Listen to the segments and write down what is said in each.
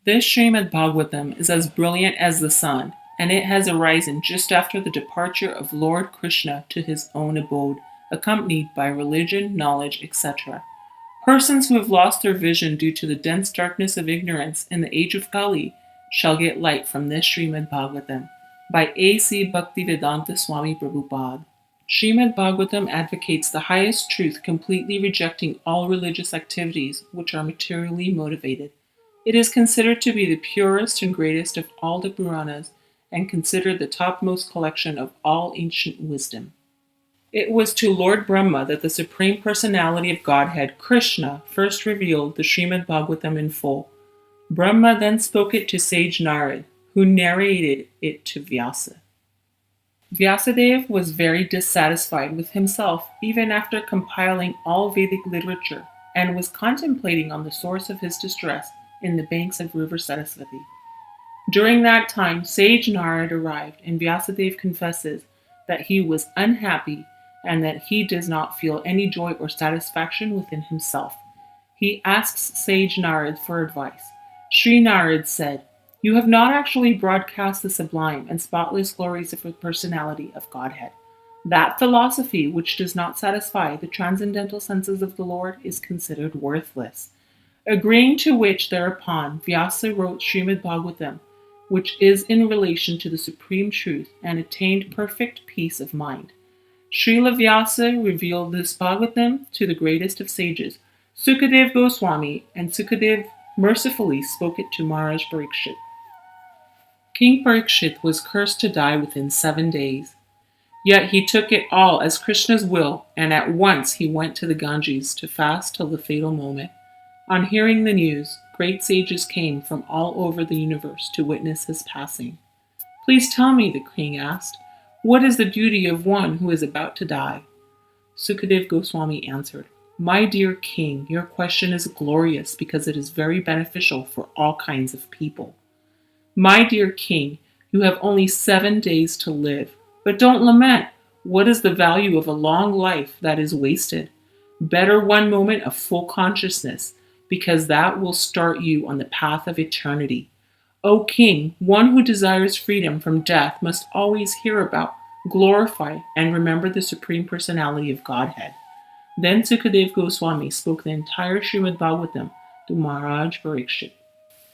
This Srimad Bhagavatam is as brilliant as the sun, and it has arisen just after the departure of Lord Krishna to his own abode, accompanied by religion, knowledge, etc. Persons who have lost their vision due to the dense darkness of ignorance in the age of Kali shall get light from this Srimad Bhagavatam by A.C. Bhaktivedanta Swami Prabhupada. Srimad Bhagavatam advocates the highest truth, completely rejecting all religious activities which are materially motivated. It is considered to be the purest and greatest of all the Puranas and considered the topmost collection of all ancient wisdom. It was to Lord Brahma that the Supreme Personality of Godhead, Krishna, first revealed the Srimad Bhagavatam in full. Brahma then spoke it to sage Narad, who narrated it to Vyasa. Vyasadeva was very dissatisfied with himself even after compiling all Vedic literature and was contemplating on the source of his distress in the banks of river Saraswati. During that time, sage Narad arrived, and Vyasadeva confesses that he was unhappy and that he does not feel any joy or satisfaction within himself. He asks sage Narad for advice. Sri Narad said, "You have not actually broadcast the sublime and spotless glories of the personality of Godhead. That philosophy which does not satisfy the transcendental senses of the Lord is considered worthless." Agreeing to which, thereupon, Vyasa wrote Srimad Bhagavatam, which is in relation to the supreme truth and attained perfect peace of mind. Srila Vyasa revealed this Bhagavatam to the greatest of sages, Sukadev Goswami, and Sukadev mercifully spoke it to Maharaj Parikshit. King Parikshit was cursed to die within 7 days. Yet he took it all as Krishna's will, and at once he went to the Ganges to fast till the fatal moment. On hearing the news, great sages came from all over the universe to witness his passing. "Please tell me," the king asked, "what is the duty of one who is about to die?" Sukadev Goswami answered, "My dear king, your question is glorious because it is very beneficial for all kinds of people. My dear king, you have only 7 days to live, but don't lament. What is the value of a long life that is wasted? Better one moment of full consciousness, because that will start you on the path of eternity. O king, one who desires freedom from death must always hear about, glorify, and remember the Supreme Personality of Godhead." Then Sukadev Goswami spoke the entire Srimad Bhagavatam to Maharaj Parikshit.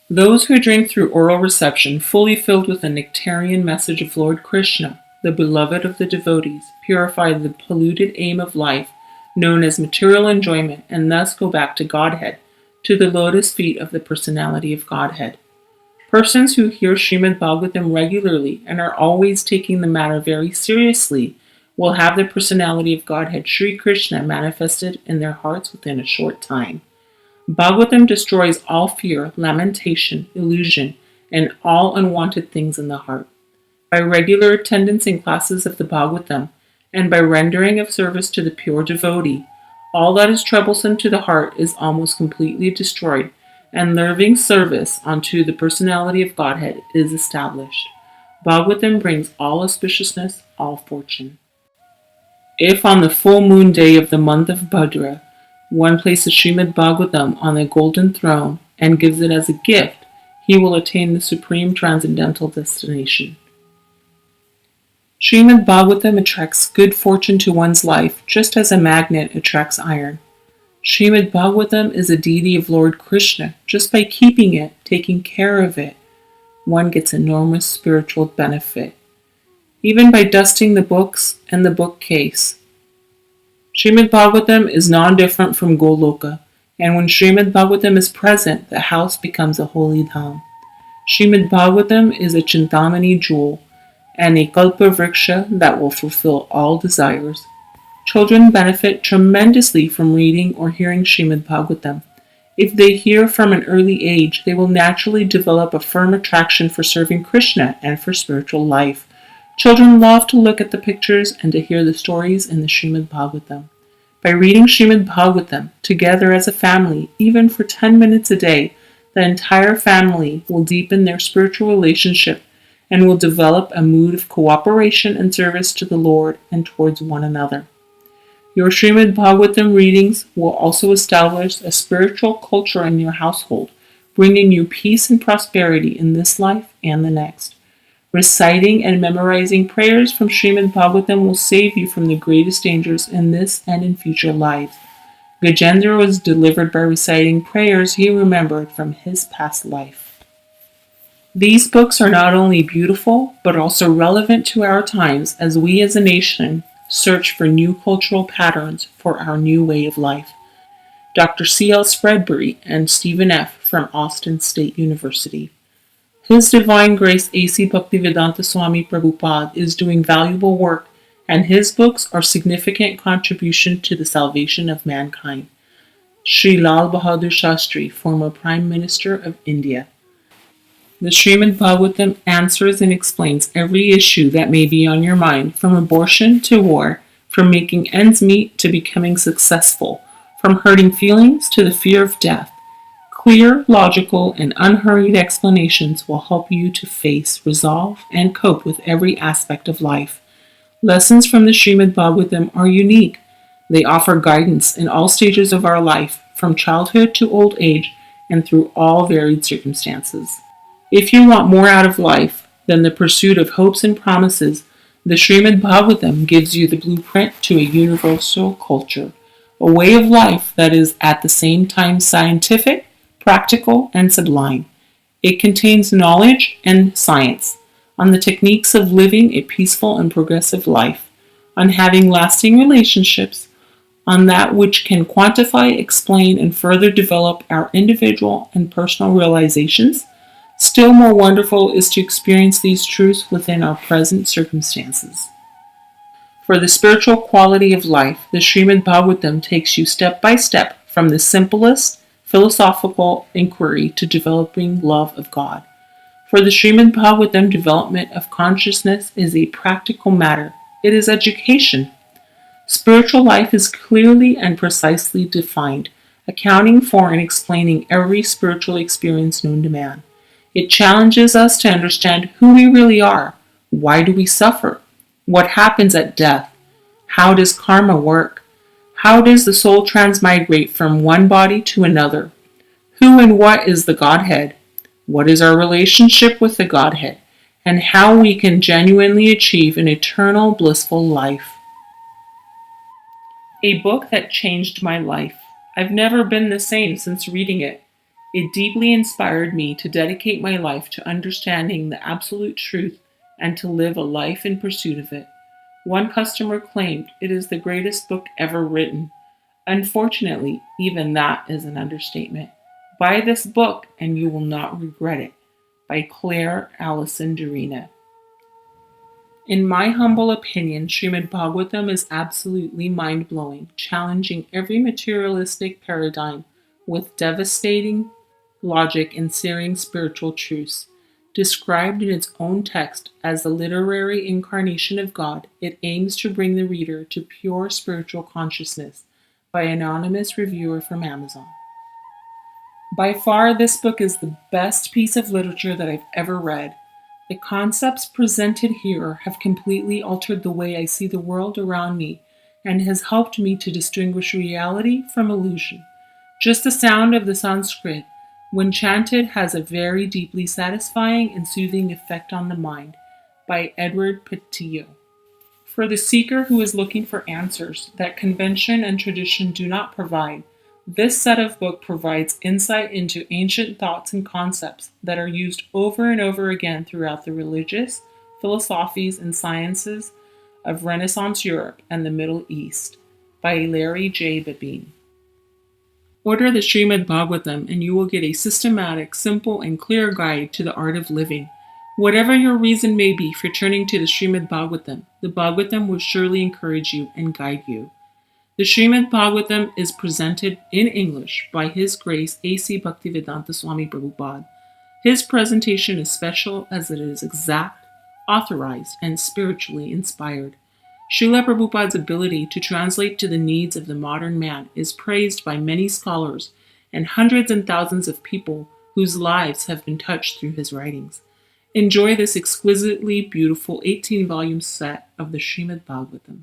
Those who drink through oral reception, fully filled with the nectarian message of Lord Krishna, the beloved of the devotees, purify the polluted aim of life, known as material enjoyment, and thus go back to Godhead, to the lotus feet of the Personality of Godhead. Persons who hear Srimad Bhagavatam regularly and are always taking the matter very seriously will have the Personality of Godhead, Sri Krishna, manifested in their hearts within a short time. Bhagavatam destroys all fear, lamentation, illusion, and all unwanted things in the heart. By regular attendance in classes of the Bhagavatam, and by rendering of service to the pure devotee, all that is troublesome to the heart is almost completely destroyed, and loving service unto the Personality of Godhead is established. Bhagavatam brings all auspiciousness, all fortune. If on the full moon day of the month of Bhadra, one places Srimad Bhagavatam on the golden throne and gives it as a gift, he will attain the supreme transcendental destination. Srimad Bhagavatam attracts good fortune to one's life, just as a magnet attracts iron. Srimad Bhagavatam is a deity of Lord Krishna. Just by keeping it, taking care of it, one gets enormous spiritual benefit. Even by dusting the books and the bookcase. Srimad Bhagavatam is non-different from Goloka, and when Srimad Bhagavatam is present, the house becomes a holy dham. Srimad Bhagavatam is a Chintamani jewel, and a kalpa vriksha that will fulfill all desires. Children benefit tremendously from reading or hearing Srimad Bhagavatam. If they hear from an early age, they will naturally develop a firm attraction for serving Krishna and for spiritual life. Children love to look at the pictures and to hear the stories in the Srimad Bhagavatam. By reading Srimad Bhagavatam together as a family, even for 10 minutes a day, the entire family will deepen their spiritual relationship and will develop a mood of cooperation and service to the Lord and towards one another. Your Srimad Bhagavatam readings will also establish a spiritual culture in your household, bringing you peace and prosperity in this life and the next. Reciting and memorizing prayers from Srimad Bhagavatam will save you from the greatest dangers in this and in future lives. Gajendra was delivered by reciting prayers he remembered from his past life. These books are not only beautiful, but also relevant to our times as we as a nation search for new cultural patterns for our new way of life. Dr. C.L. Spreadbury and Stephen F. from Austin State University. His Divine Grace A.C. Bhaktivedanta Swami Prabhupada is doing valuable work, and his books are significant contribution to the salvation of mankind. Sri Lal Bahadur Shastri, former Prime Minister of India. The Srimad Bhagavatam answers and explains every issue that may be on your mind, from abortion to war, from making ends meet to becoming successful, from hurting feelings to the fear of death. Clear, logical, and unhurried explanations will help you to face, resolve, and cope with every aspect of life. Lessons from the Srimad Bhagavatam are unique. They offer guidance in all stages of our life, from childhood to old age, and through all varied circumstances. If you want more out of life than the pursuit of hopes and promises, the Srimad Bhagavatam gives you the blueprint to a universal culture, a way of life that is at the same time scientific, practical, and sublime. It contains knowledge and science on the techniques of living a peaceful and progressive life, on having lasting relationships, on that which can quantify, explain, and further develop our individual and personal realizations. Still more wonderful is to experience these truths within our present circumstances. For the spiritual quality of life, the Srimad Bhagavatam takes you step by step from the simplest philosophical inquiry to developing love of God. For the Srimad Bhagavatam, development of consciousness is a practical matter. It is education. Spiritual life is clearly and precisely defined, accounting for and explaining every spiritual experience known to man. It challenges us to understand who we really are. Why do we suffer? What happens at death? How does karma work? How does the soul transmigrate from one body to another? Who and what is the Godhead? What is our relationship with the Godhead? And how we can genuinely achieve an eternal blissful life. A book that changed my life. I've never been the same since reading it. It deeply inspired me to dedicate my life to understanding the absolute truth and to live a life in pursuit of it. One customer claimed it is the greatest book ever written. Unfortunately, even that is an understatement. Buy this book and you will not regret it. By Claire Allison Durina. In my humble opinion, Srimad Bhagavatam is absolutely mind-blowing, challenging every materialistic paradigm with devastating logic and searing spiritual truths. Described in its own text as the literary incarnation of God, it aims to bring the reader to pure spiritual consciousness by an anonymous reviewer from Amazon. By far, this book is the best piece of literature that I've ever read. The concepts presented here have completely altered the way I see the world around me and has helped me to distinguish reality from illusion. Just the sound of the Sanskrit, when chanted, has a very deeply satisfying and soothing effect on the mind. By Edward Petillo. For the seeker who is looking for answers that convention and tradition do not provide, this set of book provides insight into ancient thoughts and concepts that are used over and over again throughout the religious, philosophies, and sciences of Renaissance Europe and the Middle East. By Larry J. Babine. Order the Srimad Bhagavatam and you will get a systematic, simple, and clear guide to the art of living. Whatever your reason may be for turning to the Srimad Bhagavatam, the Bhagavatam will surely encourage you and guide you. The Srimad Bhagavatam is presented in English by His Grace A.C. Bhaktivedanta Swami Prabhupada. His presentation is special as it is exact, authorized, and spiritually inspired. Srila Prabhupada's ability to translate to the needs of the modern man is praised by many scholars and hundreds and thousands of people whose lives have been touched through his writings. Enjoy this exquisitely beautiful 18-volume set of the Srimad Bhagavatam.